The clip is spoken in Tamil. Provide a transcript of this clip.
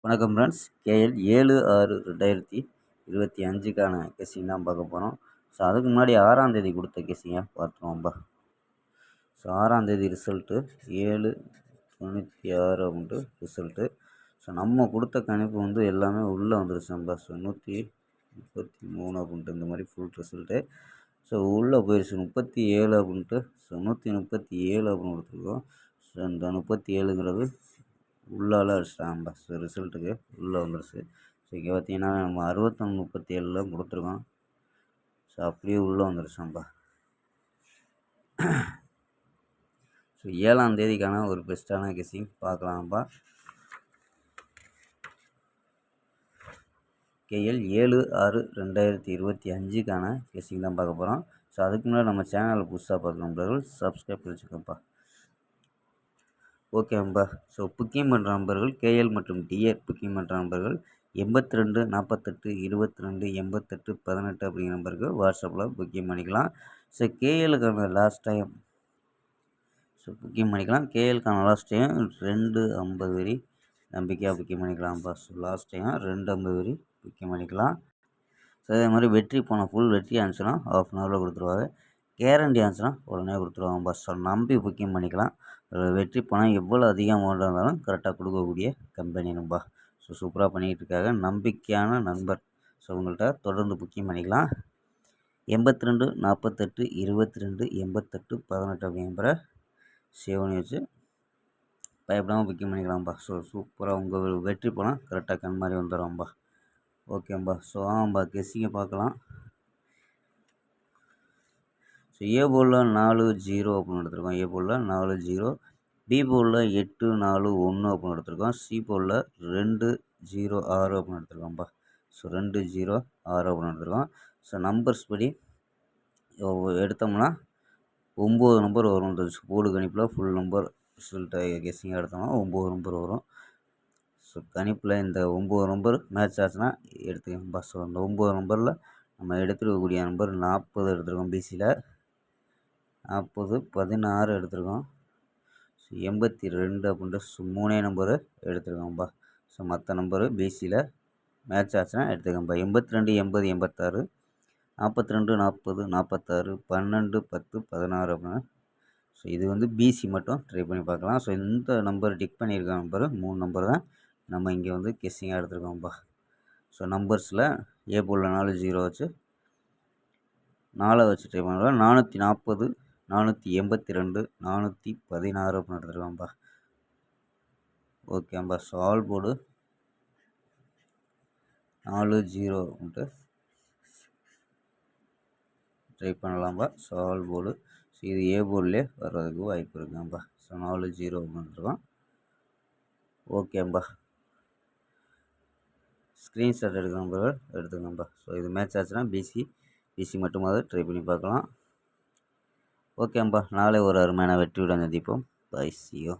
வணக்கம் ஃப்ரெண்ட்ஸ். கேஎல் 7/6/2025க்கான கெஸ்ஸிங் தான் பார்க்க போகிறோம். ஸோ அதுக்கு முன்னாடி 6ஆம் தேதி கொடுத்த கெஸ்ஸிங்கை பார்த்துருவோம்பா. ஸோ 6ஆம் தேதி ரிசல்ட்டு 7/96 அப்படின்ட்டு ரிசல்ட்டு. ஸோ நம்ம கொடுத்த கணிப்பு வந்து எல்லாமே உள்ளே வந்துருச்சும்பா. ஸோ 133 அப்படின்ட்டு இந்த மாதிரி ஃபுல் ரிசல்ட்டு. ஸோ உள்ளே போயிடுச்சு 37 அப்படின்ட்டு. ஸோ 137 அப்படின்னு கொடுத்துருக்கோம். ஸோ இந்த 37ங்கிறது உள்ளால அடிச்சிட்டாங்கப்பா. ஸோ ரிசல்ட்டுக்கு உள்ளே வந்துருச்சு. ஸோ இங்கே பார்த்தீங்கன்னா நம்ம 61-37 கொடுத்துருக்கோம். ஸோ அப்படியே உள்ளே வந்துருச்சாம்பா. ஸோ 7ஆம் தேதிக்கான ஒரு பெஸ்ட்டான கெஸ்ஸிங் பார்க்கலாம்ப்பா. கேஎல் 7/6/2025க்கான கெஸ்ஸிங் தான் பார்க்க போகிறோம். ஸோ அதுக்கு முன்னாடி நம்ம சேனலை புதுசாக பார்க்குறவர்கள் சப்ஸ்கிரைப் பண்ணி வச்சுக்கோப்பா. ஓகேம்பா. ஸோ புக்கிங் பண்ணுற நம்பர்கள் கேஎல் மற்றும் டிஏ புக்கிங் பண்ணுற நம்பர்கள் 82 48 22 88 18 அப்படிங்கிற நம்பருக்கு வாட்ஸ்அப்பில் புக்கிங் பண்ணிக்கலாம். ஸோ கேஎலுக்கான லாஸ்ட் டைம் புக்கிங் பண்ணிக்கலாம். கேஎலுக்கான லாஸ்ட் டைம் 250 வரி நம்பிக்கையாக புக்கிங் பண்ணிக்கலாம்ப்பா. ஸோ லாஸ்ட் டைம் 250 வரி புக்கிங் பண்ணிக்கலாம். ஸோ அதே மாதிரி வெற்றி போன ஃபுல் வெற்றி ஆனிச்சுன்னா ½ அன் ஹவரில் கொடுத்துருவாங்க. கேரண்டி ஆனிச்சுன்னா உடனே கொடுத்துருவாங்கப்பா. ஸோ நம்பி புக்கிங் பண்ணிக்கலாம். வெற்றி பணம் எவ்வளோ அதிகம் அமௌண்ட்டாக இருந்தாலும் கரெக்டாக கொடுக்கக்கூடிய கம்பெனி நம்பா. ஸோ சூப்பராக பண்ணிக்கிட்டு இருக்காங்க. நம்பிக்கையான நண்பர். ஸோ உங்கள்கிட்ட தொடர்ந்து புக்கிங் பண்ணிக்கலாம். 82 48 22 88 18 அப்படிங்கிற சேவ் பண்ணி வச்சு பயப்படாமல் புக்கிங் பண்ணிக்கலாம்ப்பா. ஸோ சூப்பராக உங்கள் வெற்றி பணம் கரெக்டாக கண் மாதிரி வந்துடும்ப்பா. ஓகேம்பா. ஸோ ஆமாம்பா கெஸ்ஸிங்கை பார்க்கலாம். ஸோ ஏ போர்டில் 4-0 அப்படின்னு எடுத்துருக்கோம். ஏ போர்டில் 4-0. பி போர்டில் 8-4-1 அப்படின்னு எடுத்துருக்கோம். சி போர்டில் 2-0-6 அப்படின்னு எடுத்துருக்கோம்ப்பா. ஸோ 2-0-6 அப்படின்னு எடுத்துருக்கோம். ஸோ நம்பர்ஸ் படி எடுத்தோம்னா 9 நம்பர் வரும். இந்த போர்டு கணிப்பில் ஃபுல் நம்பர் ரிசல்ட்டை கெஸ்ஸிங்காக எடுத்தோம்னா 9 நம்பர் வரும். ஸோ கணிப்பில் இந்த 9 நம்பர் மேட்ச் ஆச்சுன்னா எடுத்துக்கோங்கப்பா. ஸோ அந்த 9 நம்பரில் நம்ம எடுத்துருக்கக்கூடிய நம்பர் 40 எடுத்துருக்கோம். பிசியில் 40 16 எடுத்துருக்கோம். ஸோ 82 அப்படின்ட்டு 3 நம்பரு எடுத்துருக்கோம்ப்பா. ஸோ மற்ற நம்பரு பிசியில் மேட்ச் ஆச்சுன்னா எடுத்துக்கோங்கப்பா. 82 80 86 42 40 46 12 10 16 அப்படின்னு. ஸோ இது வந்து பிசி மட்டும் ட்ரை பண்ணி பார்க்கலாம். ஸோ இந்த நம்பர் டிக் பண்ணியிருக்க நம்பரு 3 நம்பர் தான் நம்ம இங்கே வந்து கெஸ்ஸிங்காக எடுத்துருக்கோம்ப்பா. ஸோ நம்பர்ஸில் ஏ போர்டில் 4-0 வச்சு 4 வச்சு ட்ரை பண்ணுறோம். 440 482 416 அப்படின்னு எடுத்துருக்கோம்ப்பா. ஓகேம்பா. ஸோ ஆல் போர்டு 4-0 அப்படின்ட்டு ட்ரை பண்ணலாம்ப்பா. So all board. ஸோ இது ஏ போர்டிலே வர்றதுக்கு வாய்ப்பு இருக்குங்கப்பா. ஸோ 4-0 அப்படின்ட்டுருக்கோம். ஓகேம்பா. ஸ்க்ரீன்ஷாட் எடுக்கிற நம்பர்கள் எடுத்துக்கோங்கப்பா. ஸோ இது மேட்ச் ஆச்சுன்னா பிசி மட்டுமாவது ட்ரை பண்ணி பார்க்கலாம். ஓகேம்பா. நாளை ஒரு அருமையான வெற்றியுடன் சந்திப்போம். பை. C you.